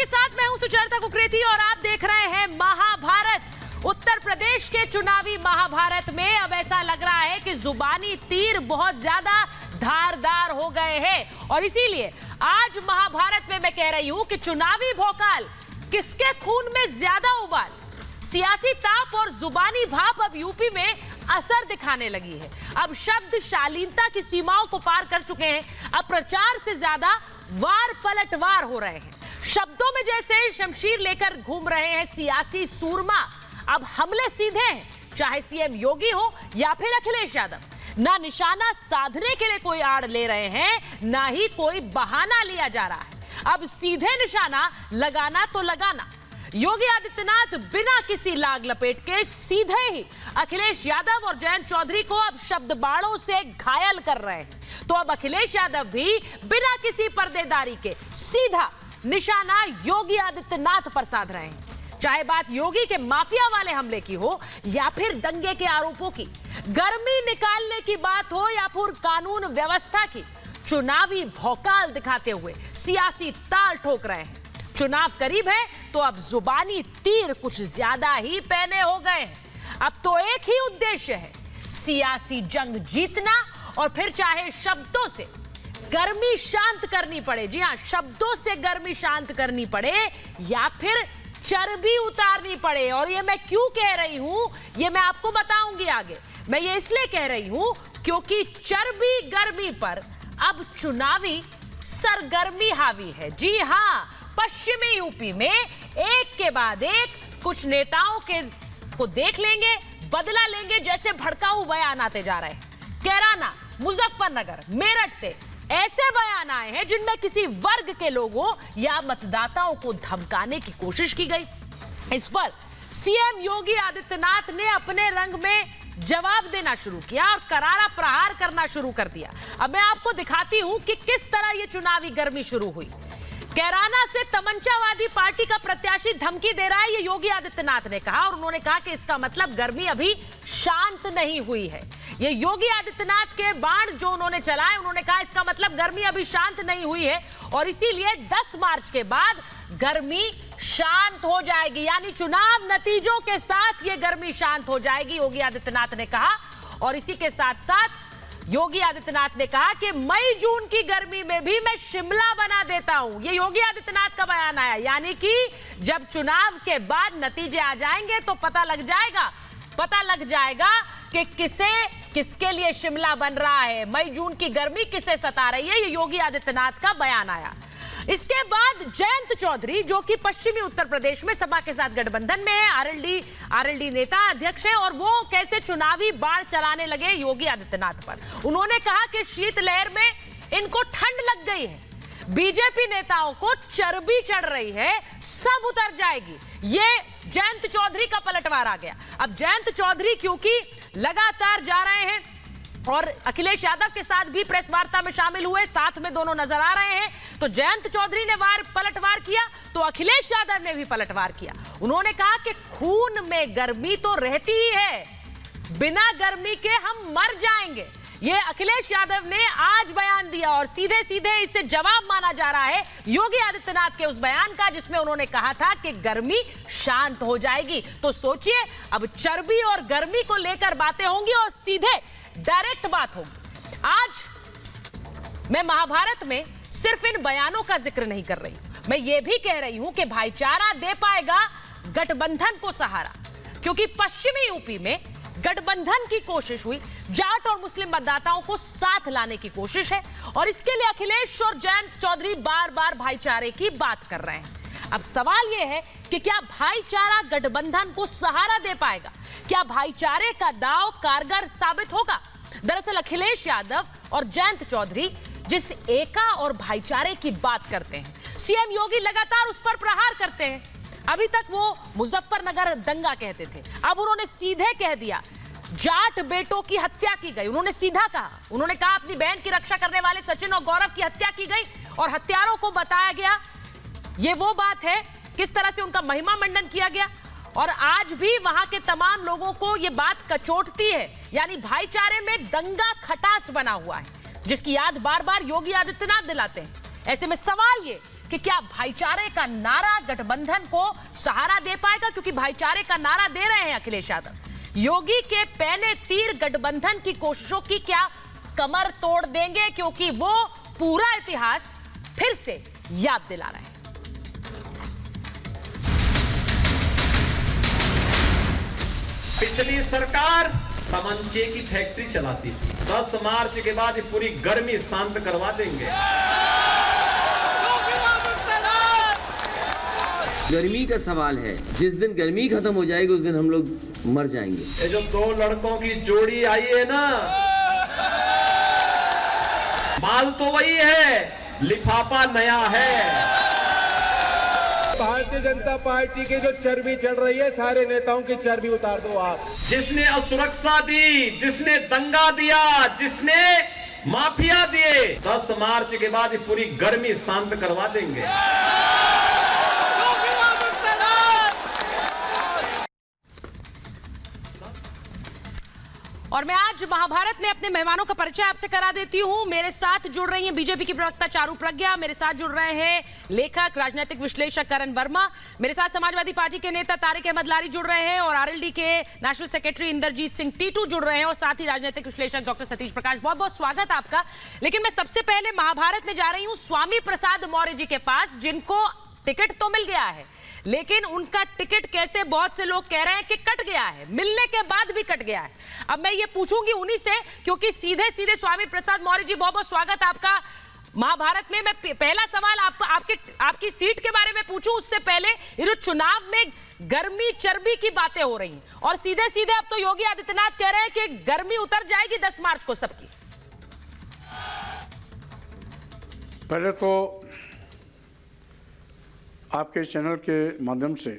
आपके साथ मैं हूं सुचेता कुकरेती और आप देख रहे हैं महाभारत। उत्तर प्रदेश के चुनावी महाभारत में अब ऐसा लग रहा है कि जुबानी तीर बहुत ज्यादा धारदार हो गए हैं और इसीलिए आज महाभारत में मैं कह रही हूं कि चुनावी भौकाल किसके खून में ज्यादा उबाल, सियासी ताप और जुबानी भाप अब यूपी में असर दिखाने लगी है। अब शब्द शालीनता की सीमाओं को पार कर चुके हैं। अब प्रचार से ज्यादा वार पलटवार हो रहे हैं। शब्दों में जैसे शमशीर लेकर घूम रहे हैं सियासी सूरमा, अब हमले सीधे हैं, चाहे सीएम योगी हो या फिर अखिलेश यादव। ना निशाना साधने के लिए कोई आड़ ले रहे हैं, ना ही कोई बहाना लिया जा रहा है। अब सीधे निशाना लगाना तो लगाना। योगी आदित्यनाथ बिना किसी लाग लपेट के सीधे ही अखिलेश यादव और जयंत चौधरी को अब शब्द बाणों से घायल कर रहे हैं। तो अब अखिलेश यादव भी बिना किसी पर्देदारी के सीधा निशाना योगी आदित्यनाथ पर साध रहे हैं। चाहे बात योगी के माफिया वाले हमले की हो या फिर दंगे के आरोपों की, गर्मी निकालने की बात हो या फिर कानून व्यवस्था की, चुनावी भौकाल दिखाते हुए सियासी ताल ठोक रहे हैं। चुनाव करीब है तो अब जुबानी तीर कुछ ज्यादा ही पैने हो गए हैं। अब तो एक ही उद्देश्य है, सियासी जंग जीतना और फिर चाहे शब्दों से गर्मी शांत करनी पड़े, जी हां, शब्दों से गर्मी शांत करनी पड़े या फिर चर्बी उतारनी पड़े। और ये मैं क्यों कह रही हूं, ये मैं आपको बताऊंगी आगे। मैं ये इसलिए कह रही हूं क्योंकि चर्बी गर्मी पर अब चुनावी सरगर्मी हावी है। जी हां, पश्चिमी यूपी में एक के बाद एक कुछ नेताओं को देख लेंगे, बदला लेंगे, जैसे भड़काऊ बयान आते जा रहे हैं। कैराना, मुजफ्फरनगर, मेरठ से ऐसे बयान आए हैं जिनमें किसी वर्ग के लोगों या मतदाताओं को धमकाने की कोशिश की गई। इस पर सीएम योगी आदित्यनाथ ने अपने रंग में जवाब देना शुरू किया और करारा प्रहार करना शुरू कर दिया। अब मैं आपको दिखाती हूं कि किस तरह यह चुनावी गर्मी शुरू हुई। कैराना से तमंचावादी पार्टी का प्रत्याशी धमकी दे रहा है, ये योगी आदित्यनाथ ने कहा, और उन्होंने कहा कि इसका मतलब गर्मी अभी शांत नहीं हुई है। ये योगी आदित्यनाथ के बाण जो उन्होंने चलाए, उन्होंने कहा इसका मतलब गर्मी अभी शांत नहीं हुई है और इसीलिए 10 मार्च के बाद गर्मी शांत हो जाएगी, यानी चुनाव नतीजों के साथ ये गर्मी शांत हो जाएगी, योगी आदित्यनाथ ने कहा। और इसी के साथ साथ योगी आदित्यनाथ ने कहा कि मई जून की गर्मी में भी मैं शिमला बना देता हूं। ये योगी आदित्यनाथ का बयान आया, यानी कि जब चुनाव के बाद नतीजे आ जाएंगे तो पता लग जाएगा कि किसके लिए शिमला बन रहा है, मई जून की गर्मी किसे सता रही है। ये योगी आदित्यनाथ का बयान आया। इसके बाद जयंत चौधरी, जो कि पश्चिमी उत्तर प्रदेश में सपा के साथ गठबंधन में है, आरएलडी नेता अध्यक्ष है, और वो कैसे चुनावी बाढ़ चलाने लगे योगी आदित्यनाथ पर। उन्होंने कहा कि शीतलहर में इनको ठंड लग गई है, बीजेपी नेताओं को चर्बी चढ़ रही है, सब उतर जाएगी। ये जयंत चौधरी का पलटवार आ गया। अब जयंत चौधरी क्योंकि लगातार जा रहे हैं और अखिलेश यादव के साथ भी प्रेस वार्ता में शामिल हुए, साथ में दोनों नजर आ रहे हैं, तो जयंत चौधरी ने पलटवार किया तो अखिलेश यादव ने भी पलटवार किया। उन्होंने कहा कि खून में गर्मी तो रहती ही है, बिना गर्मी के हम मर जाएंगे। ये अखिलेश यादव ने आज बयान दिया और सीधे सीधे इससे जवाब माना जा रहा है योगी आदित्यनाथ के उस बयान का जिसमें उन्होंने कहा था कि गर्मी शांत हो जाएगी। तो सोचिए, अब चर्बी और गर्मी को लेकर बातें होंगी और सीधे डायरेक्ट बात होगी। आज मैं महाभारत में सिर्फ इन बयानों का जिक्र नहीं कर रही हूं, मैं ये भी कह रही हूं कि भाईचारा दे पाएगा गठबंधन को सहारा, क्योंकि पश्चिमी यूपी में गठबंधन की कोशिश हुई, जाट और मुस्लिम मतदाताओं को साथ लाने की कोशिश है और इसके लिए अखिलेश और जयंत चौधरी बार बार भाईचारे की बात कर रहे हैं। अब सवाल यह है कि क्या भाईचारा गठबंधन को सहारा दे पाएगा, क्या भाईचारे का दांव कारगर साबित होगा? दरअसल अखिलेश यादव और जयंत चौधरी जिस एका और भाईचारे की बात करते हैं, सीएम योगी लगातार उस पर प्रहार करते हैं। अभी तक वो मुजफ्फरनगर दंगा कहते थे, अब उन्होंने सीधे कह दिया जाट बेटों की हत्या की गई। उन्होंने सीधा कहा, उन्होंने कहा अपनी बहन की रक्षा करने वाले सचिन और गौरव की हत्या की गई और हत्यारों को बताया गया। ये वो बात है किस तरह से उनका महिमा मंडन किया गया और आज भी वहां के तमाम लोगों को यह बात कचोटती है, यानी भाईचारे में दंगा खटास बना हुआ है जिसकी याद बार बार योगी आदित्यनाथ दिलाते हैं। ऐसे में सवाल ये कि क्या भाईचारे का नारा गठबंधन को सहारा दे पाएगा, क्योंकि भाईचारे का नारा दे रहे हैं अखिलेश यादव। योगी के पहले तीर गठबंधन की कोशिशों की क्या कमर तोड़ देंगे, क्योंकि वो पूरा इतिहास फिर से याद दिला रहे हैं। पिछली सरकार तमंचे की फैक्ट्री चलाती थी। 10 मार्च के बाद पूरी गर्मी शांत करवा देंगे। गर्मी का सवाल है, जिस दिन गर्मी खत्म हो जाएगी उस दिन हम लोग मर जाएंगे। ये जो 2 लड़कों की जोड़ी आई है ना, माल तो वही है, लिफाफा नया है। भारतीय जनता पार्टी की जो चर्बी चढ़ रही है, सारे नेताओं की चर्बी उतार दो आप। जिसने असुरक्षा दी, जिसने दंगा दिया, जिसने माफिया दिए, 10 मार्च के बाद पूरी गर्मी शांत करवा देंगे। और मैं आज महाभारत में अपने मेहमानों का परिचय आपसे करा देती हूं। मेरे साथ जुड़ रही हैं बीजेपी की प्रवक्ता चारू प्रज्ञा, मेरे साथ जुड़ रहे हैं लेखक राजनीतिक विश्लेषक करण वर्मा, मेरे साथ समाजवादी पार्टी के नेता तारिक अहमद लारी जुड़ रहे हैं और आरएलडी के नेशनल सेक्रेटरी इंद्रजीत सिंह टीटू जुड़ रहे हैं और साथ ही राजनीतिक विश्लेषक डॉक्टर सतीश प्रकाश। बहुत बहुत स्वागत आपका। लेकिन मैं सबसे पहले महाभारत में जा रही हूँ स्वामी प्रसाद मौर्य जी के पास, जिनको टिकट तो मिल गया है, लेकिन उनका टिकट कैसे बहुत से लोग कह रहे हैं कि कट गया है, मिलने के बाद भी कट गया है। अब मैं ये पूछूंगी उन्हीं से, क्योंकि सीधे सीधे स्वामी प्रसाद मौर्य जी, बहुत बहुत स्वागत आपका महाभारत में। मैं पहला सवाल आपकी सीट के बारे में पूछूं उससे पहले, ये जो चुनाव में गर्मी चर्बी की बातें हो रही हैं और सीधे सीधे अब तो योगी आदित्यनाथ कह रहे हैं कि गर्मी उतर जाएगी 10 मार्च को सबकी। पहले तो आपके चैनल के माध्यम से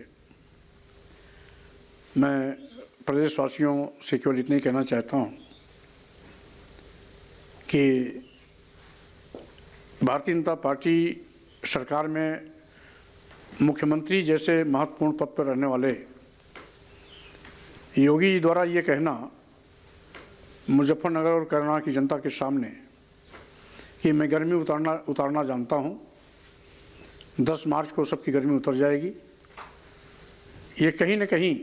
मैं प्रदेशवासियों से केवल इतना ही कहना चाहता हूं कि भारतीय जनता पार्टी सरकार में मुख्यमंत्री जैसे महत्वपूर्ण पद पर रहने वाले योगी जी द्वारा ये कहना मुजफ्फरनगर और कैराना की जनता के सामने कि मैं गर्मी उतारना जानता हूं, 10 मार्च को सबकी गर्मी उतर जाएगी, ये कहीं न कहीं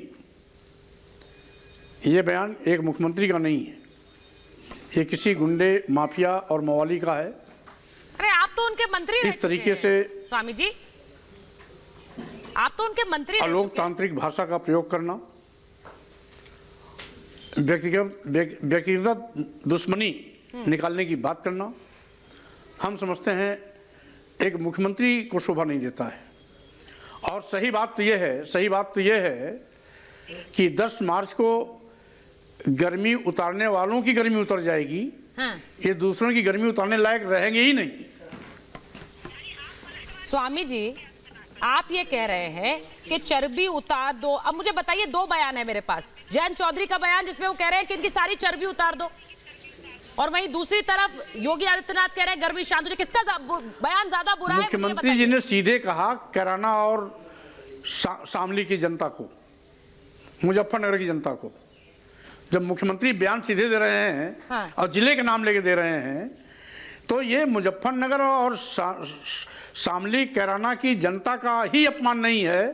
ये बयान एक मुख्यमंत्री का नहीं है, ये किसी गुंडे माफिया और मवाली का है। अरे आप तो उनके मंत्री इस तरीके से स्वामी जी, आप तो उनके मंत्री अलोकतांत्रिक भाषा का प्रयोग करना, व्यक्तिगत दुश्मनी निकालने की बात करना, हम समझते हैं एक मुख्यमंत्री को शोभा नहीं देता है। और सही बात तो यह है कि 10 मार्च को गर्मी उतारने वालों की गर्मी उतर जाएगी। हाँ। ये दूसरों की गर्मी उतारने लायक रहेंगे ही नहीं। स्वामी जी, आप ये कह रहे हैं कि चर्बी उतार दो। अब मुझे बताइए, 2 बयान है मेरे पास। जयंत चौधरी का बयान जिसमें वो कह रहे हैं कि इनकी सारी चर्बी उतार दो, और वहीं दूसरी तरफ योगी आदित्यनाथ कह रहे हैं गर्मी शांत हो जाए। किसका बयान ज्यादा बुरा है? मुख्यमंत्री जी ने सीधे कहा कैराना और शामली की जनता को, मुजफ्फरनगर की जनता को। जब मुख्यमंत्री बयान सीधे दे रहे हैं, हाँ, और जिले के नाम लेके दे रहे हैं, तो ये मुजफ्फरनगर और शामली कैराना की जनता का ही अपमान नहीं है,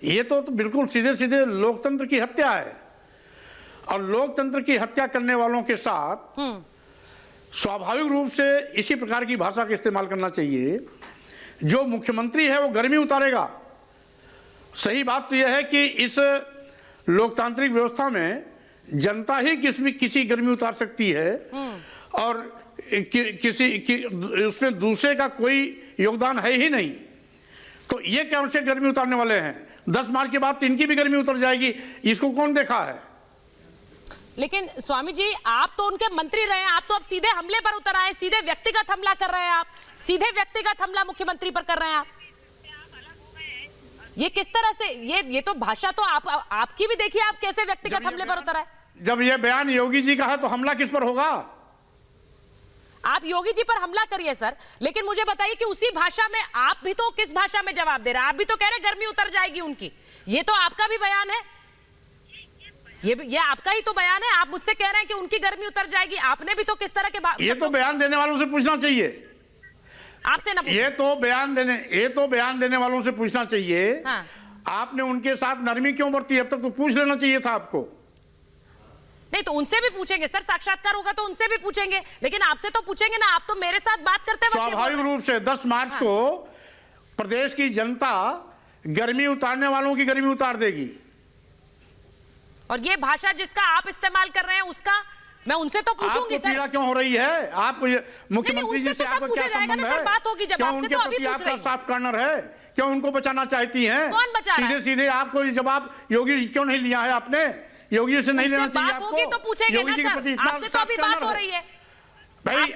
ये तो बिल्कुल सीधे सीधे लोकतंत्र की हत्या है। और लोकतंत्र की हत्या करने वालों के साथ स्वाभाविक रूप से इसी प्रकार की भाषा का इस्तेमाल करना चाहिए। जो मुख्यमंत्री है वो गर्मी उतारेगा। सही बात तो यह है कि इस लोकतांत्रिक व्यवस्था में जनता ही किसी गर्मी उतार सकती है, और उसमें दूसरे का कोई योगदान है ही नहीं। तो ये क्या से गर्मी उतारने वाले हैं? 10 मार्च के बाद इनकी भी गर्मी उतर जाएगी, इसको कौन देखा है? लेकिन स्वामी जी, आप तो उनके मंत्री रहे हैं, आप तो अब सीधे हमले पर उतर आए, सीधे व्यक्तिगत हमला कर रहे हैं। आप सीधे व्यक्तिगत हमला मुख्यमंत्री पर कर रहे हैं। आप ये किस तरह से, ये तो भाषा तो आपकी भी देखिए, आप कैसे व्यक्तिगत हमले पर उतर आए। जब ये बयान योगी जी का है तो हमला किस पर होगा? आप योगी जी पर हमला करिए सर, लेकिन मुझे बताइए कि उसी भाषा में आप भी तो किस भाषा में जवाब दे रहे हैं? आप भी तो कह रहे हैं गर्मी उतर जाएगी उनकी। ये तो आपका भी बयान है, ये आपका ही तो बयान है। आप मुझसे कह रहे हैं कि उनकी गर्मी उतर जाएगी, आपने भी तो किस तरह के ये तो बयान देने वालों से पूछना चाहिए। आपसे ना पूछे। ये तो बयान देने वालों से पूछना चाहिए। हाँ। आपने उनके साथ नरमी क्यों बरती? अब तक तो पूछ लेना चाहिए था आपको। नहीं तो उनसे भी पूछेंगे सर, साक्षात्कार होगा तो उनसे भी पूछेंगे, लेकिन आपसे तो पूछेंगे ना। आप तो मेरे साथ बात करते वक्त स्वाभाविक रूप से 10 मार्च को प्रदेश की जनता गर्मी उतारने वालों की गर्मी उतार देगी। और ये भाषा जिसका आप इस्तेमाल कर रहे हैं उसका मैं उनसे तो पूछूंगी सर। पीड़ा क्यों हो रही है? आपको मुख्यमंत्री जी से आपका क्या संबंध है? बात होगी जब, आपसे तो अभी पूछ रही हूं। साफ कार्नर है, क्यों उनको बचाना चाहती हैं? कौन बचा रहा है? सीधे आपको जवाब योगी जी क्यों नहीं लिया है आपने? योगी जी से नहीं लेना चाहिए बात होगी तो पूछेंगे ना सर, आपसे तो अभी बात हो रही है भाई।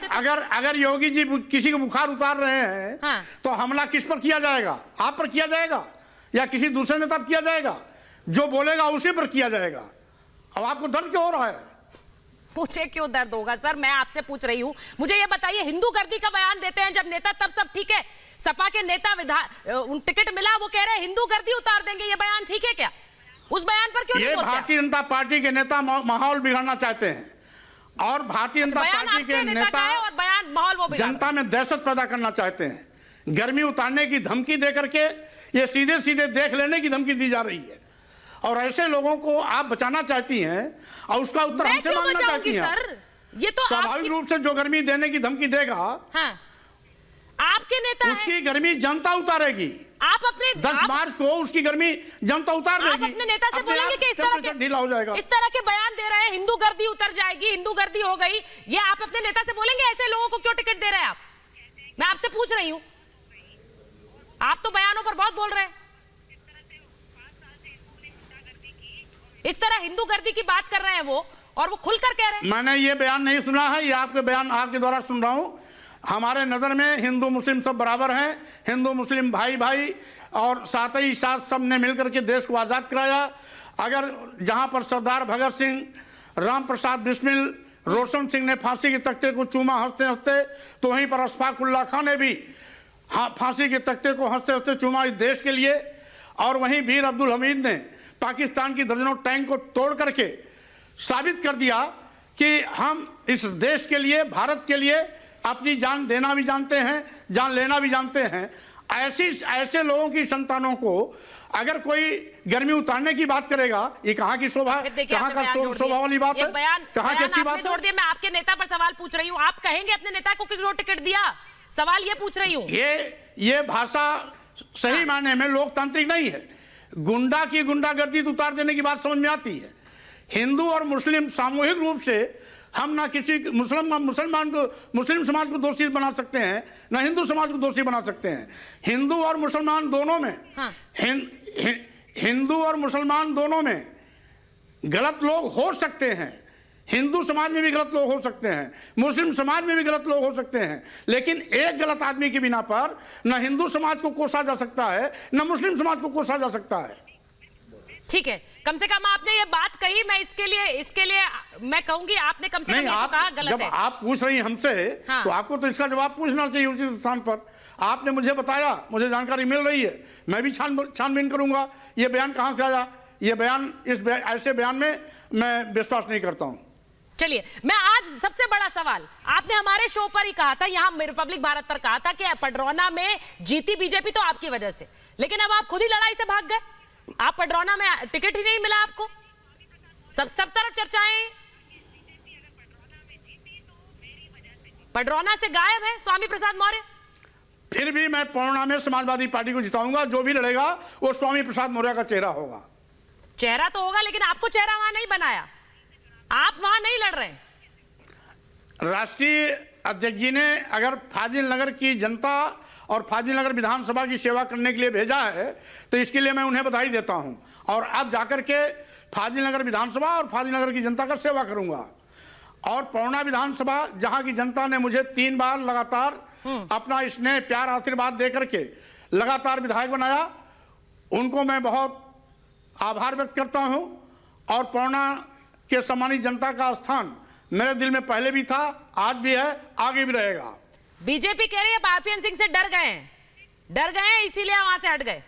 अगर योगी जी किसी को बुखार उतार रहे हैं तो हमला किस पर किया जाएगा? आप पर किया जाएगा या किसी दूसरे नेता पर किया जाएगा? जो बोलेगा उसी पर किया जाएगा। अब आपको दर्द क्यों हो रहा है? मुझे क्यों दर्द होगा सर? मैं आपसे पूछ रही हूं, मुझे ये बताइए, हिंदू गर्दी का बयान देते हैं जब नेता तब सब ठीक है? सपा के नेता टिकट मिला, वो कह रहे हैं हिंदू गर्दी उतार देंगे, ये बयान ठीक है क्या? उस बयान पर क्यों नहीं बोलते? भारतीय जनता पार्टी के नेता माहौल बिगाड़ना चाहते हैं और भारतीय जनता पार्टी के नेता और बयान माहौल वो जनता में दहशत पैदा करना चाहते हैं। गर्मी उतारने की धमकी देकर के ये सीधे सीधे देख लेने की धमकी दी जा रही है और ऐसे लोगों को आप बचाना चाहती हैं और उसका उत्तर हमसे मांगना चाहती हैं। सर, ये तो स्वाभाविक रूप से जो गर्मी देने की धमकी देगा, हाँ, आपके नेता उसकी गर्मी जनता उतारेगी। आप अपने 10 मार्च को उसकी गर्मी जनता उतार देगी। आप अपने नेता से बोलेंगे कि इस तरह के ढीला हो जाएगा, इस तरह के बयान दे रहे हैं, हिंदू गर्दी उतर जाएगी, हिंदू गर्दी हो गई, ये आप अपने नेता से बोलेंगे? ऐसे लोगों को क्यों टिकट दे रहे हैं आप? मैं आपसे पूछ रही हूं, आप तो बयानों पर बहुत बोल रहे हैं। इस तरह हिंदू गर्दी की बात कर रहे हैं वो, और वो खुलकर कह रहे हैं। मैंने ये बयान नहीं सुना है, ये आपके बयान आपके द्वारा सुन रहा हूं। हमारे नजर में हिंदू मुस्लिम सब बराबर हैं, हिंदू मुस्लिम भाई भाई, और साथ ही साथ सब ने मिलकर के देश को आजाद कराया। अगर जहां पर सरदार भगत सिंह, राम प्रसाद बिस्मिल, रोशन सिंह ने फांसी के तख्ते को चूमा हंसते हंसते, तो वहीं पर अशफाकुल्ला खान ने भी फांसी के तख्ते को हंसते हंसते चूमा इस देश के लिए। और वहीं वीर अब्दुल हमीद ने पाकिस्तान की दर्जनों टैंक को तोड़ करके साबित कर दिया कि हम इस देश के लिए, भारत के लिए अपनी जान देना भी जानते हैं, जान लेना भी जानते हैं। ऐसे लोगों की संतानों को अगर कोई गर्मी उतारने की बात करेगा, ये कहाँ की शोभा, कहाँ का शोभा वाली बात है, कहाँ की अच्छी बात है? छोड़ दिया, मैं आपके नेता पर सवाल पूछ रही हूँ। आप कहेंगे अपने नेता को क्यों टिकट दिया? सवाल ये पूछ रही हूँ। ये भाषा सही मायने में लोकतांत्रिक नहीं है। गुंडा की गुंडागर्दी उतार देने की बात समझ में आती है। हिंदू और मुस्लिम सामूहिक रूप से हम ना किसी मुस्लिम समाज को दोषी बना सकते हैं, ना हिंदू समाज को दोषी बना सकते हैं। हिंदू और मुसलमान दोनों में, हिंदू और मुसलमान दोनों में गलत लोग हो सकते हैं। हिंदू समाज में भी गलत लोग हो सकते हैं, मुस्लिम समाज में भी गलत लोग हो सकते हैं, लेकिन एक गलत आदमी की बिना पर न हिंदू समाज को कोसा जा सकता है, न मुस्लिम समाज को कोसा जा सकता है। ठीक है, कम से कम आपने ये बात कही, मैं इसके लिए मैं कहूंगी आपने कम से कम ये तो कहा गलत जब है। आप पूछ रही हमसे, तो आपको तो इसका जवाब पूछना चाहिए उसी स्थान पर। आपने मुझे बताया, मुझे जानकारी मिल रही है, मैं भी छानबीन करूंगा ये बयान कहां से आया। ये बयान, ऐसे बयान में मैं विश्वास नहीं करता हूं। चलिए, मैं आज सबसे बड़ा सवाल, आपने हमारे शो पर ही कहा था, यहाँ रिपब्लिक भारत पर कहा था कि पडरौना में जीती बीजेपी तो आपकी वजह से, लेकिन अब आप खुद ही लड़ाई से भाग गए। आप पडरौना में टिकट ही नहीं मिला आपको, सब तरफ चर्चाएं, पडरौना से गायब है स्वामी प्रसाद मौर्य। फिर भी मैं पडरौना में समाजवादी पार्टी को जिताऊंगा। जो भी लड़ेगा वो स्वामी प्रसाद मौर्य का चेहरा होगा। चेहरा तो होगा, लेकिन आपको चेहरा वहां नहीं बनाया, आप वहां नहीं लड़ रहे। राष्ट्रीय अध्यक्ष जी ने अगर फाजिल नगर की जनता और फाजिल नगर विधानसभा की सेवा करने के लिए भेजा है, तो इसके लिए मैं उन्हें बधाई देता हूं। और अब जाकर के फाजिल नगर विधानसभा और फाजिल नगर की जनता का सेवा करूंगा। और पडरौना विधानसभा, जहां की जनता ने मुझे 3 बार लगातार अपना स्नेह, प्यार, आशीर्वाद देकर के लगातार विधायक बनाया, उनको मैं बहुत आभार व्यक्त करता हूं। और पडरौना के सम्मानित जनता का स्थान मेरे दिल में पहले भी था, आज भी है, आगे भी रहेगा। बीजेपी कह रही है आरपीएन सिंह से डर गए, इसीलिए वहां से हट गए,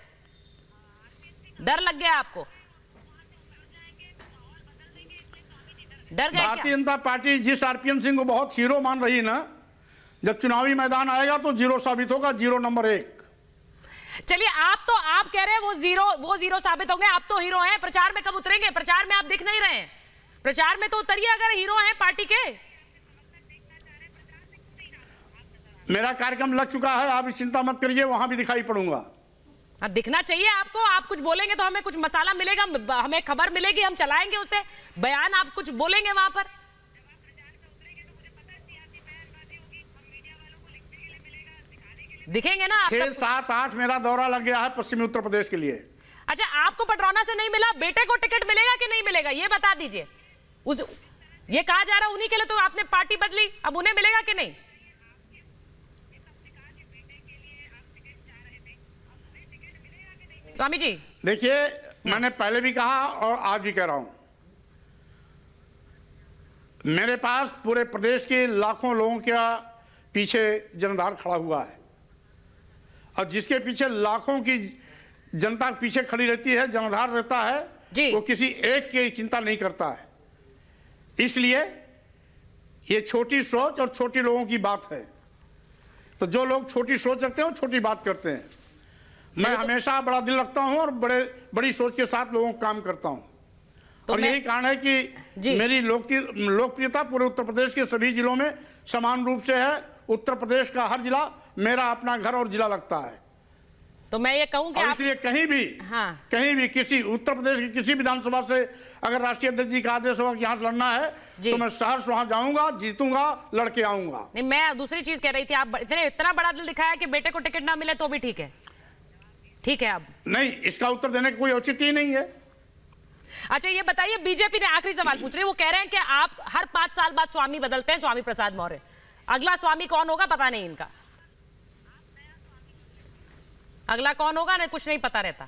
डर लग गया आपको, डर गए। भारतीय जनता पार्टी जिस आरपीएन सिंह को बहुत हीरो मान रही ना, जब चुनावी मैदान आएगा तो जीरो साबित होगा, जीरो नंबर 1। चलिए, आप कह रहे हैं वो जीरो साबित होंगे। आप तो हीरो हैं, प्रचार में कब उतरेंगे? प्रचार में आप दिख नहीं रहे हैं, प्रचार में तो उतरिए अगर हीरो हैं पार्टी के। मेरा कार्यक्रम लग चुका है, आप चिंता मत करिए, वहां भी दिखाई पड़ूंगा। दिखना चाहिए आपको। आप कुछ बोलेंगे तो हमें कुछ मसाला मिलेगा, हमें खबर मिलेगी, हम चलाएंगे उसे बयान। आप कुछ बोलेंगे वहां पर, दिखेंगे ना आप। 6, 7, 8 मेरा दौरा लग गया है पश्चिमी उत्तर प्रदेश के लिए। अच्छा, आपको पटरौना से नहीं मिला, बेटे को टिकट मिलेगा कि नहीं मिलेगा ये बता दीजिए। ये कहा जा रहा है उन्हीं के लिए तो आपने पार्टी बदली, अब उन्हें मिलेगा कि नहीं? स्वामी जी देखिए, मैंने पहले भी कहा और आज भी कह रहा हूं, मेरे पास पूरे प्रदेश के लाखों लोगों के पीछे जनाधार खड़ा हुआ है, और जिसके पीछे लाखों की जनता पीछे खड़ी रहती है, जनाधार रहता है, वो किसी एक की चिंता नहीं करता है। इसलिए ये छोटी सोच और छोटी लोगों की बात है। तो जो लोग छोटी सोच रखते हैं वो छोटी बात करते हैं। मैं हमेशा बड़ा दिल रखता हूं और बड़ी सोच के साथ लोगों का काम करता हूं। तो और यही कारण है कि मेरी लोकप्रियता पूरे उत्तर प्रदेश के सभी जिलों में समान रूप से है। उत्तर प्रदेश का हर जिला मेरा अपना घर और जिला लगता है। तो मैं ये कहूं कि इसलिए कहीं भी किसी उत्तर प्रदेश की किसी विधानसभा से अगर राष्ट्रीय अध्यक्ष जी का आदेश होगा कि यहाँ लड़ना है तो मैं सहर्ष वहां जाऊंगा, जीतूंगा, लड़के आऊंगा। नहीं, मैं दूसरी चीज कह रही थी। आप इतना बड़ा दिल दिखाया कि बेटे को टिकट ना मिले तो भी ठीक है, ठीक है। अब नहीं, इसका उत्तर देने का कोई औचित्य ही नहीं है। अच्छा, ये बताइए, बीजेपी ने आखिरी सवाल पूछ रही है, वो कह रहे हैं कि आप हर 5 साल बाद स्वामी बदलते हैं, स्वामी प्रसाद मौर्य। अगला स्वामी कौन होगा पता नहीं इनका, अगला कौन होगा ना कुछ नहीं पता रहता।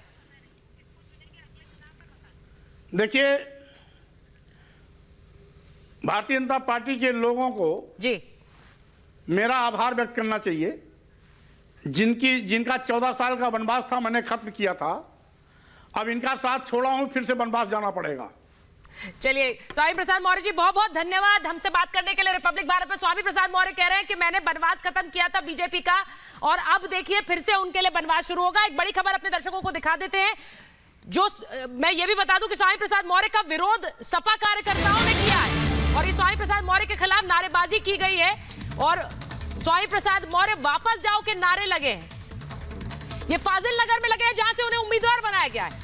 देखिए, भारतीय जनता पार्टी के लोगों को मेरा आभार व्यक्त करना चाहिए। जिनका 14 साल का वनवास था मैंने खत्म किया था, अब इनका साथ छोड़ा हूं, फिर से वनवास जाना पड़ेगा। चलिए, स्वामी प्रसाद मौर्य जी बहुत बहुत धन्यवाद हमसे बात करने के लिए। रिपब्लिक भारत में स्वामी प्रसाद मौर्य कह रहे हैं कि मैंने वनवास खत्म किया था बीजेपी का, और अब देखिए फिर से उनके लिए वनवास शुरू होगा। एक बड़ी खबर अपने दर्शकों को दिखा देते हैं। मैं ये भी बता दूं कि स्वामी प्रसाद मौर्य का विरोध सपा कार्यकर्ताओं ने किया है, और इस स्वामी प्रसाद मौर्य के खिलाफ नारेबाजी की गई है, और स्वामी प्रसाद मौर्य वापस जाओ के नारे लगे हैं। ये फाजिल नगर में लगे हैं जहां से उन्हें उम्मीदवार बनाया गया है।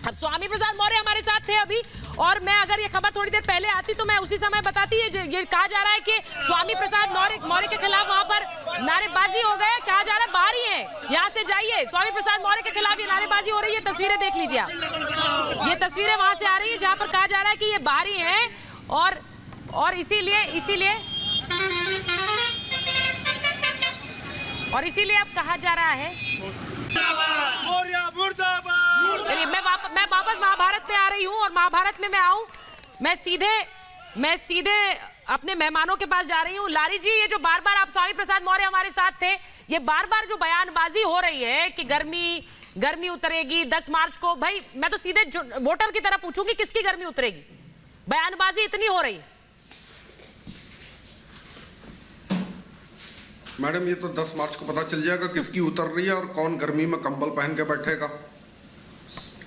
अब स्वामी प्रसाद मौर्य हमारे साथ थे अभी, और मैं अगर ये खबर थोड़ी देर पहले आती तो मैं उसी समय बताती। ये कहा जा रहा है कि स्वामी प्रसाद मौर्य के खिलाफ वहां पर नारेबाजी हो गए। कहा जा रहा है बाहर ही है, यहाँ से जाइए। स्वामी प्रसाद मौर्य के खिलाफ ये नारेबाजी हो रही है। तस्वीरें देख लीजिए आप, ये तस्वीरें वहां से आ रही है जहां पर कहा जा रहा है कि ये बाहर ही है, और इसीलिए अब कहा जा रहा है। चलिए, मैं वापस महाभारत में आ रही हूँ, और महाभारत में मैं सीधे अपने मेहमानों के पास जा रही हूँ। लारी जी, ये जो बार बार आप स्वामी प्रसाद मौर्य हमारे साथ थे, ये बार बार जो बयानबाजी हो रही है कि गर्मी उतरेगी 10 मार्च को, भाई मैं तो सीधे वोटर की तरह पूछूंगी किसकी गर्मी उतरेगी? बयानबाजी इतनी हो रही है। मैडम, ये तो 10 मार्च को पता चल जाएगा किसकी उतर रही है और कौन गर्मी में कंबल पहन के बैठेगा,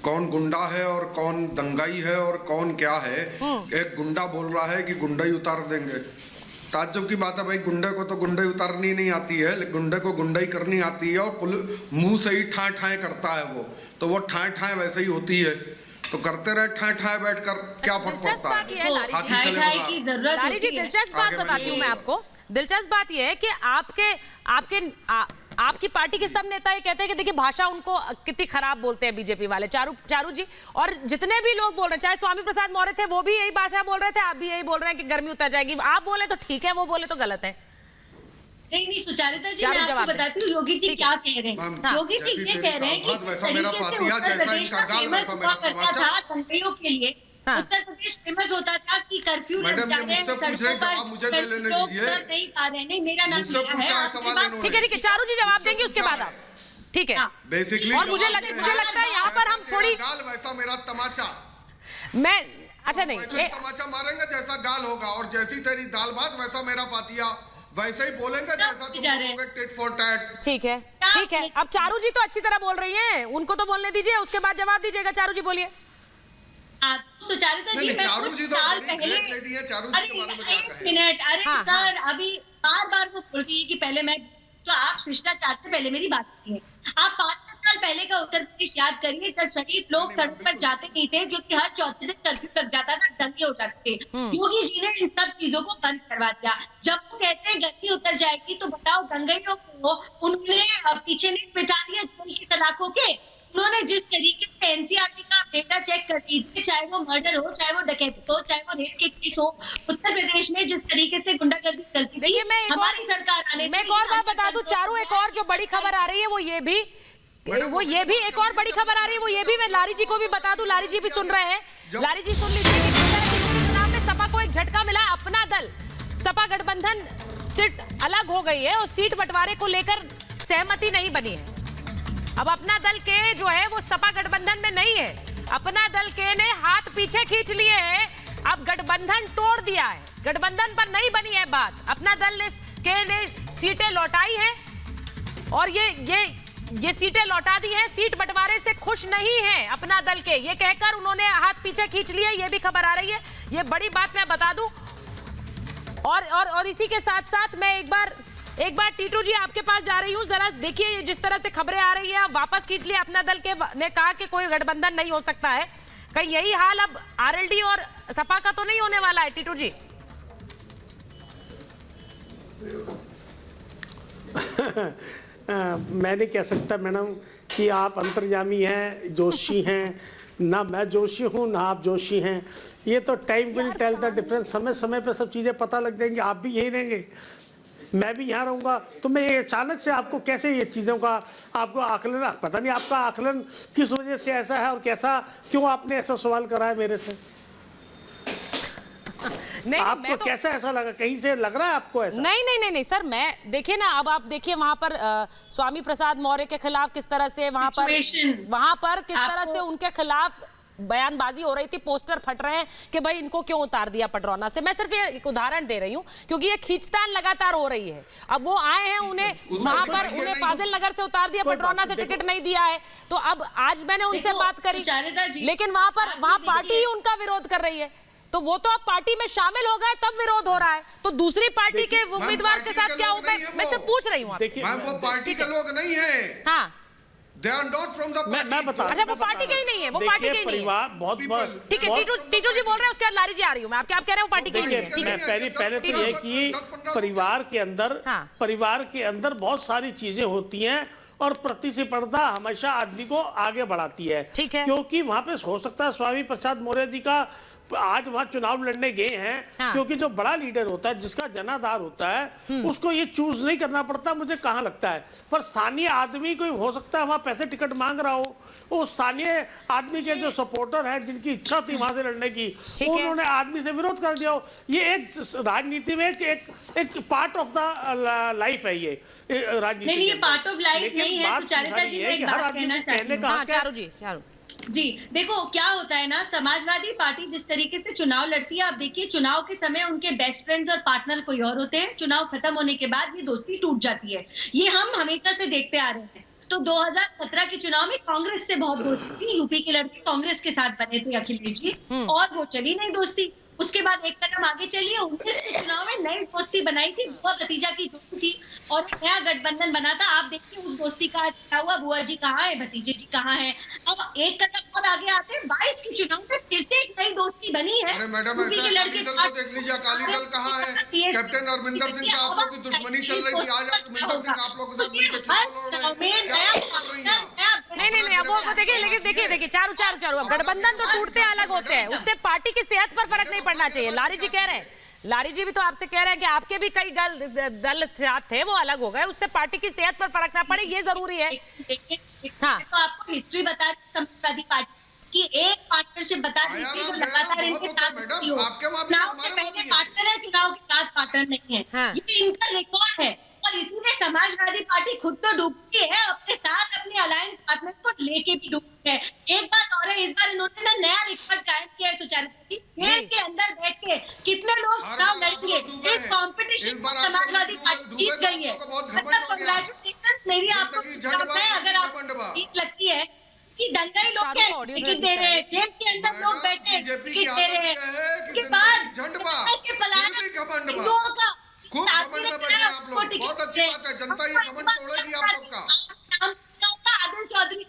कौन गुंडा है और कौन दंगाई है और कौन क्या है। एक गुंडा बोल रहा है कि गुंडा ही उतार देंगे। ताज्जुब की बात है भाई, गुंडे को तो गुंडा ही उतारनी नहीं आती है, लेकिन गुंडे को गुंडा ही करनी आती है, और मुंह से ही ठाए ठाए करता है वो, तो वो ठाए ठाए वैसे ही होती है। तो करते रहे ठाए ठाए बैठकर, क्या फर्क पड़ता है? लारी जी, दिलचस्प बात बताती हूँ मैं आपको। दिलचस्प बात यह है कि आपकी पार्टी के सब नेता ये कहते हैं कि देखिए भाषा उनको कितनी खराब बोलते हैं बीजेपी वाले, चारू जी, और जितने भी लोग बोल रहे हैं, चाहे स्वामी प्रसाद मौर्य थे वो भी यही भाषा बोल रहे थे, आप भी यही बोल रहे हैं कि गर्मी उतर जाएगी। आप बोले तो ठीक है, वो बोले तो गलत है। नहीं सुचारिता जी, मैं आपको बताती हूँ योगी जी क्या कह रहे हैं। योगी जी ये कह रहे हैं कि दंगाइयों के लिए उत्तर प्रदेश फेमस होता था कि कर्फ्यू मैडम, ये मुझसे पूछ रहे हैं, जवाब मुझे दे लेने दीजिए। नहीं पा रहे, नहीं मेरा नाम है। ठीक है, चारू जी जवाब देंगे उसके बाद आप, ठीक है। बेसिकली और मुझे लगता है यहाँ पर हम थोड़ी गाल वैसा मेरा तमाचा, अच्छा नहीं तमाचा मारेंगे जैसा गाल होगा, और जैसी तेरी दाल भात वैसा मेरा फातिया, वैसे ही बोलेंगे जैसा तुम बोलोगे, टिट फॉर टैट। ठीक है, ठीक है। अब चारू जी तो अच्छी तरह बोल रही हैं, उनको तो बोलने दीजिए, उसके बाद जवाब दीजिएगा। चारू जी बोलिए। सुचारिता जी, चारू जी तो साल बड़ी पहले, ग्रेट लेडी है, चारू जी के बारे में क्या एक कहें? मिनट, अरे हाँ, सर, अभी बार वो बोल रही है कि पहले मैं, तो आप शिष्टाचार से पहले मेरी बात कीजिए। आप 5-6 साल पहले का उत्तर प्रदेश याद करिए, जब शरीफ लोग सड़क पर जाते नहीं थे क्योंकि हर चौथे दिन कर्फ्यू लग जाता था, दंगे हो जाते थे। योगी जी ने इन सब चीजों को बंद करवा दिया। जब वो कहते हैं गर्मी उतर जाएगी तो बताओ दंगइयों को उन्होंने पीछे नहीं बिठा दिया जेल की सलाखों के। उन्होंने जिस तरीके से एनसीआरटी का डेटा चेक कर लीजिए, चाहे वो मर्डर हो, चाहे वो डकैती हो, चाहे वो रेप के केस हो, उत्तर प्रदेश में जिस तरीके से गुंडागर्दी चलती थी, हमारी सरकार आने से, मैं एक और बात बता दूं चारू, एक और जो बड़ी खबर आ रही है वो ये भी एक और बड़ी खबर आ रही है, वो ये भी मैं लारी जी को भी बता दूं, लारी जी भी सुन रहे हैं। लारी जी सुन लीजिए कि जिस तरह से चुनाव में सपा को एक झटका मिला, अपना दल सपा गठबंधन सीट अलग हो गई है और सीट बंटवारे को लेकर सहमति नहीं बनी है। अब अपना दल के जो है वो सपा गठबंधन में नहीं है, अपना दल के ने हाथ पीछे खींच लिए हैं, अब गठबंधन तोड़ दिया है, गठबंधन पर नहीं बनी है बात। अपना दल ने सीटें लौटाई हैं और ये सीटें लौटा दी हैं, सीट बंटवारे से खुश नहीं है अपना दल के, ये कहकर उन्होंने हाथ पीछे खींच लिए, ये भी खबर आ रही है। ये बड़ी बात मैं बता दूं। और इसी के साथ साथ मैं एक बार टीटू जी आपके पास जा रही हूँ, जरा देखिए जिस तरह से खबरें आ रही है, आप वापस खींच लिए। अपना दल के ने कहा कि कोई गठबंधन नहीं हो सकता है, कहीं यही हाल अब आरएलडी और सपा का तो नहीं होने वाला है टीटू जी? मैं नहीं कह सकता मैडम कि आप अंतर्यामी हैं, जोशी हैं, ना मैं जोशी हूँ ना आप जोशी हैं। ये तो time will tell the difference, समय समय पे सब चीज़ें पता लग जाएंगी। आप भी यही रहेंगे, मैं भी यहाँ रहूँगा, तो मैं अचानक से आपको कैसे ये चीज़ों का आपको आकलन, पता नहीं आपका आकलन किस वजह से ऐसा है और कैसा, क्यों आपने ऐसा सवाल करा है मेरे से? नहीं, आपको तो कैसा ऐसा लगा, कहीं से लग रहा है आपको ऐसा? नहीं सर, मैं देखिए ना, अब आप देखिए वहां पर स्वामी प्रसाद मौर्य के खिलाफ किस तरह से वहां पर किस तरह से उनके खिलाफ बयानबाजी हो रही थी, पोस्टर फट रहे हैं कि भाई इनको क्यों उतार दिया पडरौना से। मैं सिर्फ ये एक उदाहरण दे रही हूँ क्योंकि ये खींचतान लगातार हो रही है। अब वो आए हैं, उन्हें वहां पर उन्हें फाजिल नगर से उतार दिया, पडरौना से टिकट नहीं दिया है, तो अब आज मैंने उनसे बात करी, लेकिन वहां पार्टी ही उनका विरोध कर रही है, तो वो तो अब पार्टी में शामिल हो गए तब विरोध हो रहा है, तो दूसरी पार्टी के उम्मीदवार के साथ क्या हो? मैं सिर्फ पूछ रही हूँ आपसे। वो पार्टी के लोग नहीं है। हाँ, They are not from the party. मैं बता, अच्छा वो पार्टी के ही नहीं है, वो पार्टी के ही नहीं है। बहुत ठीक है, टीटू जी बोल रहे हैं, उसके बाद लारी जी आ रही हूँ मैं, आप कह रहे हैं वो पार्टी के ही नहीं है। ठीक है, पहले तो ये कि परिवार के अंदर बहुत सारी चीजें होती हैं और प्रतिस्पर्धा हमेशा आदमी को आगे बढ़ाती है। ठीक है, क्योंकि वहां पे हो सकता है स्वामी प्रसाद मौर्य जी का आज वहां चुनाव लड़ने गए हैं, हाँ। क्योंकि जो बड़ा लीडर होता है, जिसका जनाधार होता है, उसको ये चूज नहीं करना पड़ता, मुझे कहाँ लगता है। पर स्थानीय आदमी कोई हो सकता है वहां पैसे टिकट मांग रहा हो, वो स्थानीय आदमी के जो सपोर्टर हैं, जिनकी इच्छा थी वहां से लड़ने की, उन्होंने आदमी से विरोध कर दिया हो। ये एक राजनीति में एक पार्ट ऑफ द लाइफ है, ये राजनीति। नहीं, ये पार्ट ऑफ लाइफ नहीं है। सुचारिता जी, मैं एक बात कहना चाहती हूँ। जी देखो क्या होता है ना, समाजवादी पार्टी जिस तरीके से चुनाव लड़ती है, आप देखिए चुनाव के समय उनके बेस्ट फ्रेंड्स और पार्टनर कोई और होते हैं, चुनाव खत्म होने के बाद भी दोस्ती टूट जाती है। ये हम हमेशा से देखते आ रहे हैं। तो 2017 के चुनाव में कांग्रेस से बहुत दोस्ती थी, यूपी के लड़के कांग्रेस के साथ बने थे अखिलेश जी, और वो चली नहीं दोस्ती। उसके बाद एक कदम आगे चलिए, 19 के चुनाव में नई दोस्ती बनाई थी, बुआ भतीजा की दोस्ती थी और एक नया गठबंधन बना था। आप देखिए उस दोस्ती का आज क्या हुआ, बुआ जी कहाँ है, भतीजे जी कहाँ है। अब एक कदम और आगे आते हैं, 22 के चुनाव में फिर से एक नई दोस्ती बनी है। अरे मैडम, ऐसा अकाली दल को देख लीजिए, अकाली दल कहाँ है? कैप्टन अरविंदर सिंह से आप लोग की दुश्मनी चल रही थी, आज अरविंदर सिंह आप लोगों के साथ मिलकर चुनाव लड़ रहे हैं। नहीं, अब वो देखिए, लेकिन देखिए चारू अब गठबंधन तो टूटते अलग होते हैं, उससे पार्टी की सेहत पर फर्क नहीं पड़ना चाहिए। लारी जी कह रहे हैं, लारी जी भी तो आपसे कह रहे हैं कि आपके भी कई दल साथ थे, वो अलग हो गए, उससे पार्टी की सेहत पर फर्क ना पड़े, ये जरूरी है। हाँ, तो आपको हिस्ट्री बता दी समाजवादी पार्टी की, एक पार्टनरशिप बता दी थी जो लगातार इनके साथ होती हो। चुनाव से पहले पार्टनर है, चुनाव के बाद पार्टनर नहीं है, ये इनका रिकॉर्ड है। और इसीलिए समाजवादी पार्टी खुद तो डूबती है, अपने साथ अपने अलायंस पार्टनर को लेके भी डूबती है। एक बात और है, इस बार इन्होंने ना नया रिकॉर्ड कायम किया है सुचारिता जी, जेल के अंदर बैठ के कितने लोग चुनाव लड़ेंगे? इस कंपटीशन को समाजवादी पार्टी जीत गई है। मतलब कांग्रेचुलेशन मेरी आपको है। अगर आपको जीत लगती है कि दंगाई लोग टिकट दे रहे हैं, जेल के अंदर लोग बैठे टिकट दे रहे हैं, उसके बाद के पलायन हिंदुओं का खूब घमंड में बैठे आप लोग, बहुत अच्छी बात है, जनता ये घमंड तोड़ेगी आप लोग का। आदिल चौधरी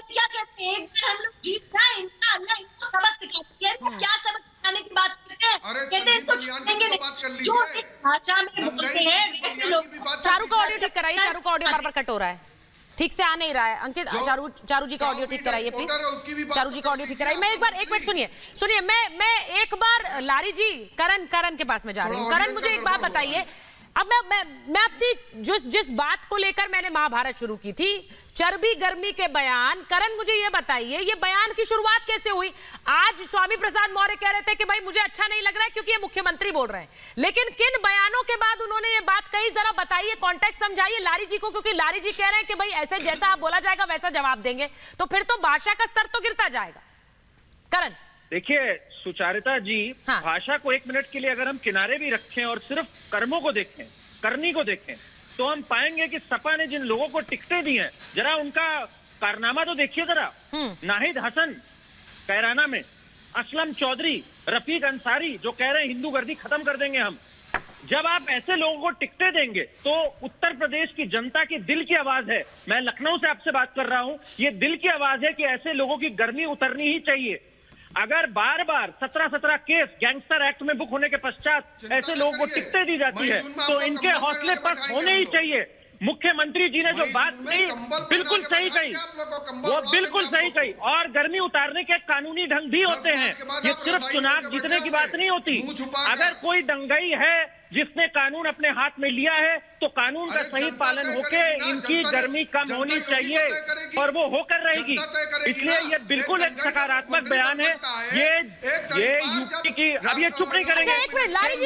क्या कहते हैं? एक बार हम लोग जीत जाए, इनका अल्लाह इनको सबक सिखाती है। क्या सबक सिखाने की बात करते हैं? कहते हैं इसको छूटेंगे नहीं। जो इस भाषा में बोलते हैं वैसे लोग। चारू का ऑडियो ठीक कराइए, चारू का ऑडियो बार बार कट हो रहा है, ठीक से आ नहीं रहा है। अंकित, चारू जी का ऑडियो ठीक कराइए प्लीज। चारू जी का ऑडियो ठीक कराइए। मैं एक बार, एक मिनट सुनिए, मैं एक बार लारी जी करण के पास में जा रही हूँ। करण, मुझे एक बात बताइए। अब मैं अपनी जिस बात को लेकर मैंने महाभारत शुरू की थी, चर्बी गर्मी के बयान, करण मुझे ये बताइए, ये बयान की शुरुआत कैसे हुई? आज स्वामी प्रसाद मौर्य कह रहे थे कि भाई मुझे अच्छा नहीं लग रहा है क्योंकि ये मुख्यमंत्री बोल रहे हैं, लेकिन किन बयानों के बाद उन्होंने ये बात कही? जरा बताइए, कॉन्टेक्स्ट समझाइए लारी जी को, क्योंकि लारी जी कह रहे हैं कि भाई ऐसे जैसा आप बोला जाएगा वैसा जवाब देंगे, तो फिर तो भाषा का स्तर तो गिरता जाएगा। करण, देखिए सुचारिता जी, भाषा को एक मिनट के लिए अगर हम किनारे भी रखें और सिर्फ कर्मों को देखें, करनी को देखें, तो हम पाएंगे कि सपा ने जिन लोगों को टिकटें दी हैं, जरा उनका कारनामा तो देखिए जरा। नाहिद हसन कैराना में, असलम चौधरी, रफीक अंसारी जो कह रहे हैं हिंदू गर्दी खत्म कर देंगे हम। जब आप ऐसे लोगों को टिकटें देंगे तो उत्तर प्रदेश की जनता की दिल की आवाज है, मैं लखनऊ से आपसे बात कर रहा हूं, ये दिल की आवाज है कि ऐसे लोगों की गर्मी उतरनी ही चाहिए। अगर बार बार 17 केस गैंगस्टर एक्ट में बुक होने के पश्चात ऐसे लोगों को टिकटें दी जाती है तो इनके हौसले पस्त होने ही चाहिए। मुख्यमंत्री जी ने जो बात कही बिल्कुल सही कही, वो बिल्कुल सही कही, और गर्मी उतारने के कानूनी ढंग भी होते हैं, ये सिर्फ चुनाव जीतने की बात नहीं होती। अगर कोई दंगाई है जिसने कानून अपने हाथ में लिया है तो कानून का सही पालन होके इनकी गर्मी कम होनी चाहिए और वो होकर रहेगी। इसलिए ये बिल्कुल एक सकारात्मक बयान है। ये यूपी की, अब ये चुप नहीं करेंगे। एक मिनट लारी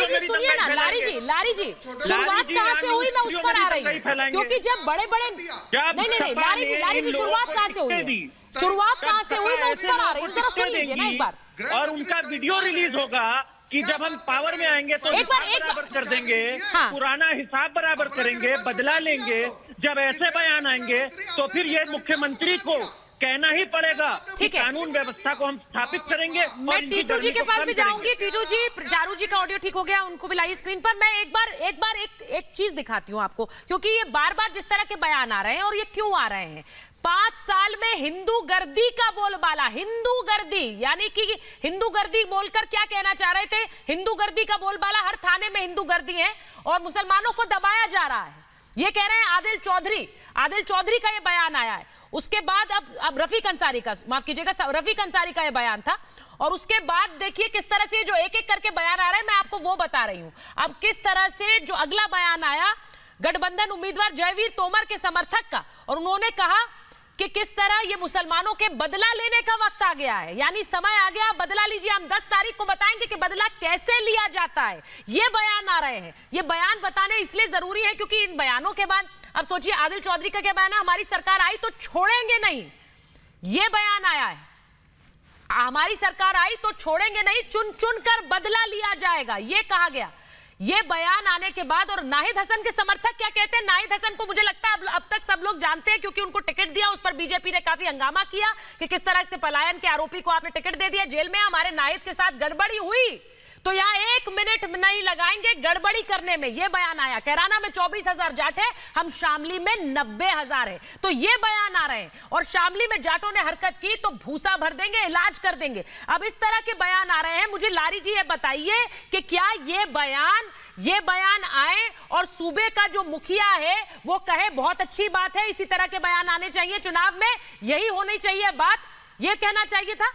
जी सुनिए ना, लारी जी शुरुआत कहाँ से हुई, मैं उस पर आ रही हूँ, क्योंकि जब बड़े नहीं लारी जी शुरुआत कहाँ से हुई, शुरुआत कहाँ से हुई, मैं उस पर आ रही हूँ, जरा सुन लीजिए ना एक बार। और उनका वीडियो रिलीज होगा कि जब हम पावर में आएंगे तो एक बार बराबर कर देंगे, पुराना हिसाब बराबर करेंगे, बदला लेंगे। जब ऐसे बयान आएंगे तो फिर ये मुख्यमंत्री को कहना ही पड़ेगा कि कानून व्यवस्था को हम स्थापित करेंगे। मैं टीटू जी के पास भी जाऊंगी। टीटू जी, चारू जी का ऑडियो ठीक हो गया, उनको भी लाइए स्क्रीन पर। मैं एक चीज दिखाती हूँ आपको, क्योंकि ये बार बार जिस तरह के बयान आ रहे हैं और ये क्यों आ रहे हैं। 5 साल में हिंदू गर्दी का बोलबाला, हिंदू गर्दी यानी कि हिंदू गर्दी बोलकर क्या कहना चाह रहे थे? हिंदू गर्दी का बोलबाला, हर थाने में हिंदू गर्दी है और मुसलमानों को दबाया जा रहा है, ये कह रहे हैं आदिल चौधरी का ये बयान आया है। उसके बाद अब रफीक अंसारी का, माफ कीजिएगा, रफीक अंसारी का ये बयान था, और उसके बाद देखिए किस तरह से जो एक एक करके बयान आ रहा है, मैं आपको वो बता रही हूं। अब किस तरह से जो अगला बयान आया गठबंधन उम्मीदवार जयवीर तोमर के समर्थक का, और उन्होंने कहा कि किस तरह ये मुसलमानों के बदला लेने का वक्त आ गया है, यानी समय आ गया, बदला लीजिए। हम 10 तारीख को बताएंगे कि बदला कैसे लिया जाता है। ये बयान आ रहे हैं, ये बयान बताने इसलिए जरूरी है क्योंकि इन बयानों के बाद अब सोचिए आदिल चौधरी का क्या बयान है, हमारी सरकार आई तो छोड़ेंगे नहीं, ये बयान आया है, हमारी सरकार आई तो छोड़ेंगे नहीं, चुन चुन कर बदला लिया जाएगा, ये कहा गया। ये बयान आने के बाद, और नाहिद हसन के समर्थक क्या कहते हैं? नाहिद हसन को मुझे लगता है अब तक सब लोग जानते हैं, क्योंकि उनको टिकट दिया, उस पर बीजेपी ने काफी हंगामा किया कि किस तरह से पलायन के आरोपी को आपने टिकट दे दिया, जेल में हमारे नाहिद के साथ गड़बड़ी हुई, तो यहाँ 1 मिनट नहीं लगाएंगे गड़बड़ी करने में। ये बयान आया, कैराना में 24,000 जाट है, हम शामली में 90,000 है, तो ये बयान आ रहे हैं। और शामली में जाटों ने हरकत की तो भूसा भर देंगे, इलाज कर देंगे। अब इस तरह के बयान आ रहे हैं। मुझे लारी जी ये बताइए कि क्या ये बयान आए और सूबे का जो मुखिया है वो कहे बहुत अच्छी बात है, इसी तरह के बयान आने चाहिए चुनाव में, यही होनी चाहिए बात, ये कहना चाहिए था।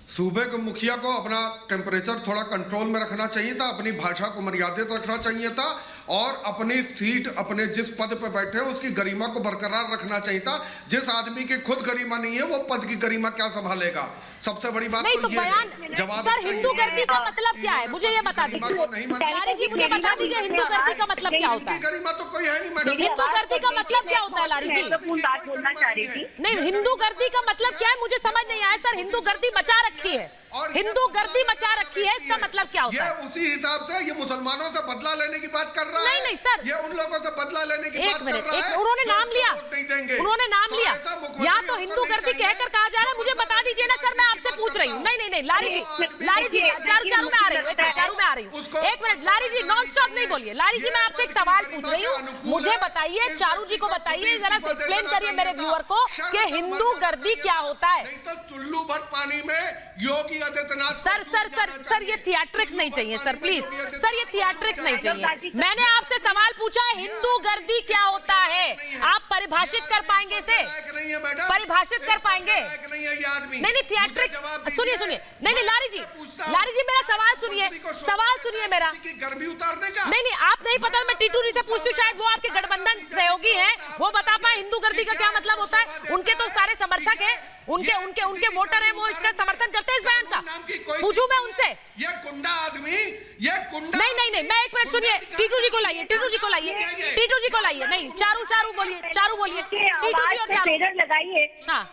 सूबे के मुखिया को अपना टेम्परेचर थोड़ा कंट्रोल में रखना चाहिए था, अपनी भाषा को मर्यादित रखना चाहिए था, और अपनी सीट, अपने जिस पद पर बैठे हैं उसकी गरिमा को बरकरार रखना चाहिए था। जिस आदमी की खुद गरिमा नहीं है वो पद की गरिमा क्या संभालेगा। सबसे बड़ी बात नहीं तो ये बयान जवाब सर हिंदू गर्दी का मतलब क्या है, मुझे ये बता दीजिए। लारी जी मुझे बता दीजिए हिंदू गर्दी का मतलब क्या होता है? गरिमा तो कोई है नहीं मैडम। हिंदू गर्दी का मतलब क्या होता है लारी जी? नहीं हिंदू गर्दी का मतलब क्या है मुझे समझ नहीं आया सर। हिंदू गर्दी मचा रखी है, हिंदू गर्दी मचा रखी है, इसका मतलब क्या होता है? ये उसी हिसाब से ये मुसलमानों से बदला लेने की बात कर रहा है। नहीं सर, ये उन लोगों से बदला लेने की बात कर रहा है। उन्होंने नाम लिया, उन्होंने नाम लिया, या तो हिंदू गर्दी कहकर कहा जा रहा है। मुझे बता दीजिए ना सर, मैं आपसे पूछ रही हूँ। नहीं लारी जी चारू में आ रही हूँ, चारू में आ रही हूँ, एक मिनट लारी जी नॉन स्टॉप नहीं बोलिए। लारी जी मैं आपसे एक सवाल पूछ रही हूँ, मुझे बताइए, चारू जी को बताइए, जरा एक्सप्लेन करिए मेरे व्यूअर को कि हिंदू गर्दी क्या होता है। नहीं तो चुल्लू भर पानी में योगी आदित्यनाथ। सर ये थिएट्रिक्स नहीं चाहिए सर, प्लीज सर ये थिएट्रिक्स नहीं चाहिए। मैंने आपसे सवाल पूछा है हिंदू गर्दी क्या होता है, आप परिभाषित कर पाएंगे इसे? परिभाषित कर पाएंगे? नहीं थिएट्रिक्स सुनिए नहीं लारी जी मेरा सवाल सुनिए मेरा। गर्मी उतारने का नहीं आप नहीं पता, मैं टीटू जी से पूछती हूँ, शायद वो आपके गठबंधन सहयोगी हैं, वो बता पाए हिंदू गर्दी का क्या मतलब होता है। उनके तो सारे समर्थक हैं, उनके वोटर हैं, वो इसका समर्थन करते हैं इस बयान का। पूछूं मैं उनसे? ये गुंडा आदमी, ये गुंडा नहीं मैं एक मिनट सुनिए, टीटू जी को लाइए, नहीं चारू बोलिए, टीटू जी और चारू लगाइए। हाँ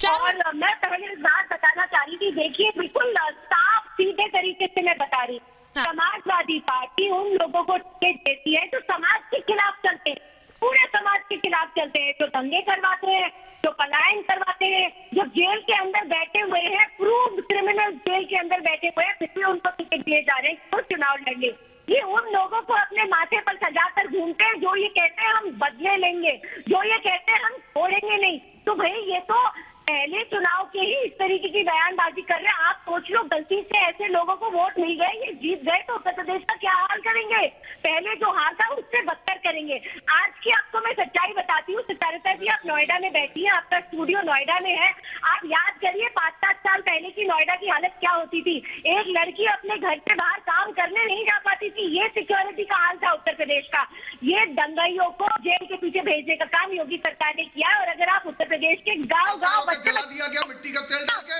और मैं पहले इस बात बताना चाह रही थी, देखिए बिल्कुल साफ सीधे तरीके से मैं बता रही, समाजवादी पार्टी उन लोगों को टिकट देती है जो समाज के खिलाफ चलते हैं, पूरे समाज के खिलाफ चलते हैं, जो दंगे करवाते हैं, जो पलायन करवाते हैं, जो जेल के अंदर बैठे हुए हैं, प्रूव्ड क्रिमिनल जेल के अंदर बैठे हुए हैं, फिर भी उनको टिकट दिए जा रहे हैं तो चुनाव लड़ने। ये उन लोगों को अपने माथे पर सजाकर घूमते हैं जो ये कहते हैं हम बदले लेंगे, जो ये कहते हैं हम छोड़ेंगे नहीं। तो भाई ये तो पहले चुनाव के ही इस तरीके की बयानबाजी कर रहे हैं। आप सोच लो, गलती से ऐसे लोगों को वोट मिल गए, ये जीत गए तो उत्तर प्रदेश का क्या हाल करेंगे? पहले जो हाल था उससे बदतर करेंगे। आज की आपको मैं सच्चाई बताती हूँ। सितारता जी आप नोएडा में बैठी हैं, आपका स्टूडियो नोएडा में है, आप याद करिए 5-7 साल पहले की नोएडा की हालत क्या होती थी। एक लड़की अपने घर से बाहर काम करने नहीं जा पाती थी, ये सिक्योरिटी का हाल था उत्तर प्रदेश का। ये दंगाइयों को जेल के पीछे भेजने का काम योगी सरकार ने किया। और अगर आप उत्तर प्रदेश के गाँव जला दिया गया मिट्टी का तेल डाल के,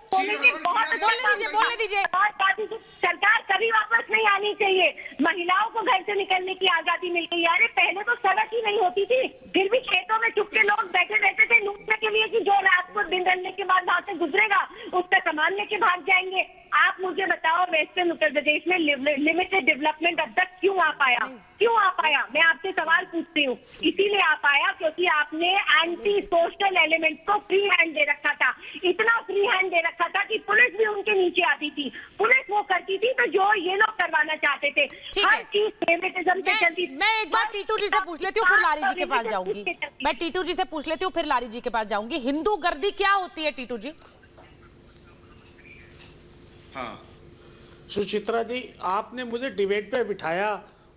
बोलने दीजिए। सरकार कभी वापस नहीं आनी चाहिए। महिलाओं को घर से निकलने की आजादी मिल गई। अरे पहले तो सड़क ही नहीं होती थी, फिर भी खेतों में चुपके लोग बैठे रहते थे लूटने के लिए कि जो रात को दिन ढलने के बाद वहां से गुजरेगा उसका सामान लेके भाग जाएंगे। आप मुझे बताओ वेस्टर्न उत्तर प्रदेश में लिमिटेड डेवलपमेंट अब तक क्यों आ पाया? मैं आपसे सवाल पूछती हूँ। इसीलिए आ पाया क्योंकि आपने एंटी सोशल एलिमेंट को फ्री हैंड दे रखा था, इतना फ्री हैंड दे रखा था कि पुलिस भी उनके नीचे आती थी, पुलिस वो करती थी तो जो ये लोग करवाना चाहते थे हर चीज फेवरेटिज्म से चलती। मैं एक बार टीटू जी से पूछ लेती हूँ, फिर लारी जी के पास जाऊंगी। मैं टीटू जी से पूछ लेती हूँ, फिर लारी जी के पास जाऊंगी। हिंदू गर्दी क्या होती है टीटू जी? हाँ सुचित्रा जी, आपने मुझे डिबेट पे बिठाया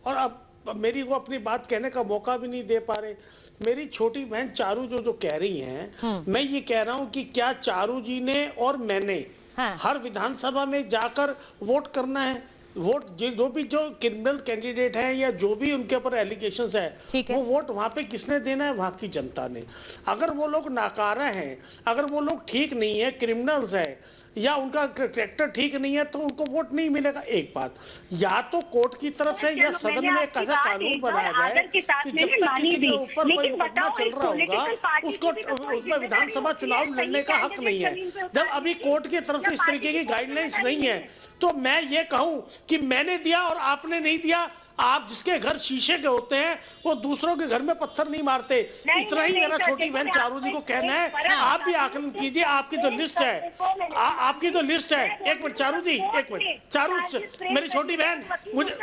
और अब मेरी को अपनी बात कहने का मौका भी नहीं दे पा रहे। मेरी छोटी बहन चारू जो कह रही हैं, मैं ये कह रहा हूँ कि क्या चारू जी ने और मैंने हर विधानसभा में जाकर वोट करना है? वोट जो क्रिमिनल कैंडिडेट हैं या जो भी उनके ऊपर एलिगेशंस है, वो वोट वहाँ पे किसने देना है? वहाँ की जनता ने। अगर वो लोग नाकारा हैं, अगर वो लोग ठीक नहीं है, क्रिमिनल्स है या उनका कैरेक्टर ठीक नहीं है, तो उनको वोट नहीं मिलेगा। एक बात, या तो कोर्ट की तरफ से या सदन में एक ऐसा कानून बनाया जाए कि जब तक किसी के ऊपर कोई मुकदमा चल रहा होगा उसको उसमें विधानसभा चुनाव लड़ने का हक नहीं है। जब अभी कोर्ट की तरफ से इस तरीके की गाइडलाइंस नहीं है, तो मैं ये कहूँ कि मैंने दिया और आपने नहीं दिया। आप जिसके घर शीशे के होते हैं वो दूसरों के घर में पत्थर नहीं मारते। इतना ही मेरा छोटी बहन चारू जी को कहना है। आप भी आकलन कीजिए, आपकी जो लिस्ट है, आपकी जो लिस्ट है। एक मिनट चारू जी, एक मिनट चारू, मेरी छोटी बहन, मुझे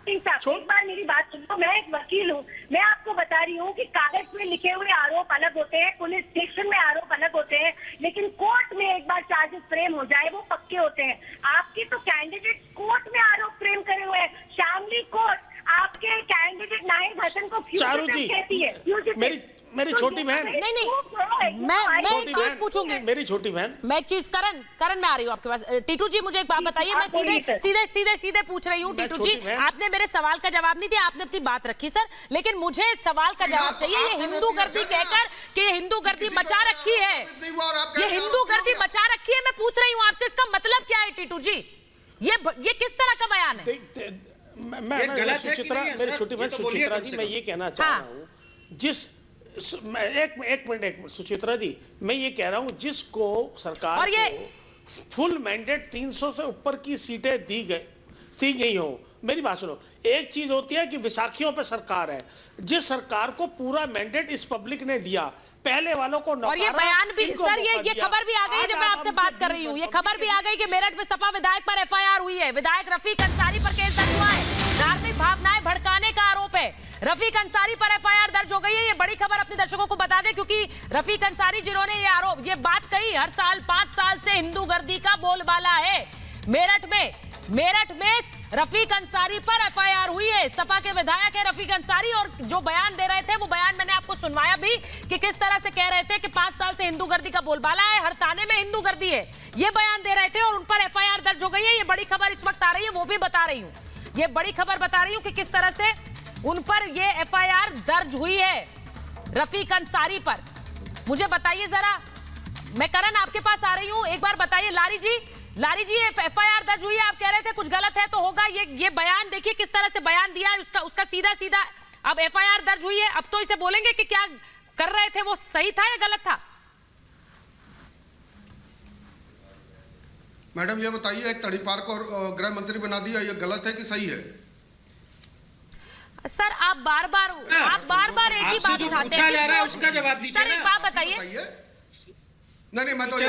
एक बार मेरी बात सुनो। मैं एक वकील हूँ, मैं आपको बता रही हूँ कि कागज में लिखे हुए आरोप अलग होते हैं, पुलिस स्टेशन में आरोप अलग होते हैं, लेकिन कोर्ट में एक बार चार्जेस फ्रेम हो जाए वो पक्के होते हैं। आपके तो कैंडिडेट कोर्ट में आरोप फ्रेम करे हुए हैं। शामली कोर्ट आपके कैंडिडेट नाहिद हसन को चारू जी, मेरी छोटी बहन, नहीं मैं एक चीज पूछूंगी, मेरी छोटी बहन, मैं एक चीज करण मैं आ रही हूँ आपके पास। टीटू जी मुझे एक बात बताइए, मैं सीधे पूछ रही हूँ। टीटू जी आपने मेरे सवाल का जवाब नहीं दिया, आपने अपनी बात रखी सर, लेकिन मुझे सवाल का जवाब चाहिए। ये हिंदू गर्दी कहकर कि हिंदू गर्दी मचा रखी है, ये हिंदू गर्दी मचा रखी है, मैं पूछ रही हूँ आपसे, इसका मतलब क्या है टीटू जी? ये किस तरह का बयान है? मेरी छोटी बहन सुचित्रा जी, मैं ये कहना चाह रहा हूँ, एक मिनट सुचित्रा जी, मैं ये कह रहा हूँ जिसको सरकार और ये फुल मैंडेट 300 से ऊपर की सीटें दी गई हो, मेरी बात सुनो, एक चीज होती है कि विसाखियों पे सरकार है, जिस सरकार को पूरा मैंडेट इस पब्लिक ने दिया, पहले वालों को और ये बयान भी सर, ये खबर भी आ गई है जब मैं आपसे बात कर रही हूँ, ये खबर भी आ गई कि मेरठ में सपा विधायक पर एफआईआर हुई है, विधायक रफीक अंसारी पर केस दर्ज हुआ है, धार्मिक भावनाएं भड़काने का आरोप है, रफीक अंसारी पर एफआईआर दर्ज हो गई है। ये बड़ी खबर अपने दर्शकों को बता दें, क्योंकि रफीक अंसारी जिन्होंने ये बात कही, हर साल 5 साल से हिंदू गर्दी का बोलबाला है। मेरठ में रफीक अंसारी पर एफआईआर हुई है, सपा के विधायक है रफीक अंसारी, और जो बयान दे रहे थे वो बयान मैंने आपको सुनवाया भी कि किस तरह से कह रहे थे कि 5 साल से हिंदू गर्दी का बोलबाला है, हर थाने में हिंदू गर्दी है, ये बयान दे रहे थे और उन पर एफआईआर दर्ज हो गई है। ये बड़ी खबर इस वक्त आ रही है, वो भी बता रही हूँ, ये बड़ी खबर बता रही हूँ कि किस तरह से उन पर ये एफआईआर दर्ज हुई है रफीक अंसारी पर। मुझे बताइए जरा, मैं करण आपके पास आ रही हूं, एक बार बताइए लारी जी एफआईआर दर्ज हुई है, आप कह रहे थे कुछ गलत है तो होगा, ये बयान देखिए किस तरह से बयान दिया है उसका सीधा अब एफआईआर दर्ज हुई है, अब तो इसे बोलेंगे कि क्या कर रहे थे वो सही था या गलत था? मैडम ये बताइए, एक तड़ीपार को गृह मंत्री बना दिया, ये गलत है कि सही है? सर आप बार बार एक ही बात उठाते हैं, उसका जवाब दीजिए। सर एक बात बताइए। नहीं मैं तो ये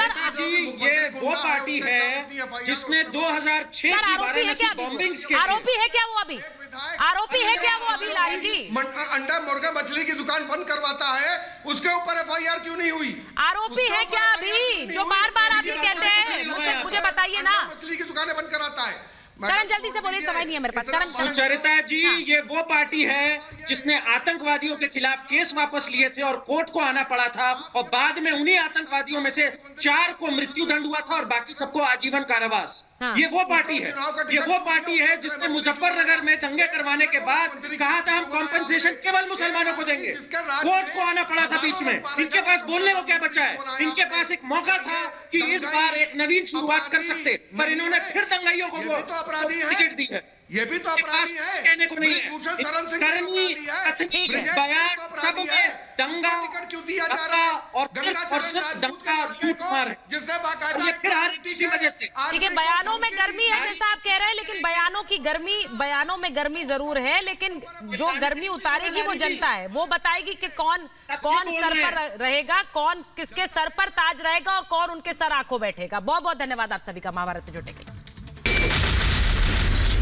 वो पार्टी है जिसने 2006 की वाराणसी बॉम्बिंग्स के आरोपी है क्या वो अभी? लारी जी अंडा मुर्गा मछली की दुकान बंद करवाता है, उसके ऊपर एफआईआर क्यों नहीं हुई? आरोपी है क्या अभी, जो बार आप ये कहते हैं? मुझे बताइए ना, मछली की दुकानें बंद कराता है। करण जल्दी से बोलिए, समय नहीं है मेरे पास। सुचरिता जी ये वो पार्टी है जिसने आतंकवादियों के खिलाफ केस वापस लिए थे और कोर्ट को आना पड़ा था, और बाद में उन्हीं आतंकवादियों में से 4 को मृत्यु दंड हुआ था और बाकी सबको आजीवन कारावास। ये वो पार्टी है, ये वो पार्टी है जिसने मुजफ्फरनगर में दंगे करवाने के बाद कहा था हम कॉम्पेंसेशन केवल मुसलमानों को देंगे, कोर्ट को आना पड़ा था बीच में। इनके पास बोलने को क्या बचा है? इनके पास एक मौका था कि इस बार एक नवीन शुरुआत कर सकते, पर इन्होंने फिर दंगाइयों को टिकट दी है। ये भी तो अपराधी है, कहने को नहीं है। करनी कथनी बयान सब में दंगा क्यों दिया जा रहा है और सिर्फ दंगा झूठ मार है, जिसने बाकायदा फिर हर किसी वजह से। ठीक है, बयानों में गर्मी है जैसा आप कह रहे हैं, लेकिन बयानों में गर्मी जरूर है, लेकिन जो गर्मी उतारेगी वो जनता है, वो बताएगी कि कौन सर पर रहेगा, कौन किसके सर पर ताज रहेगा और कौन उनके सर आंखों बैठेगा। बहुत बहुत धन्यवाद आप सभी का महाभारत में जुटे के लिए।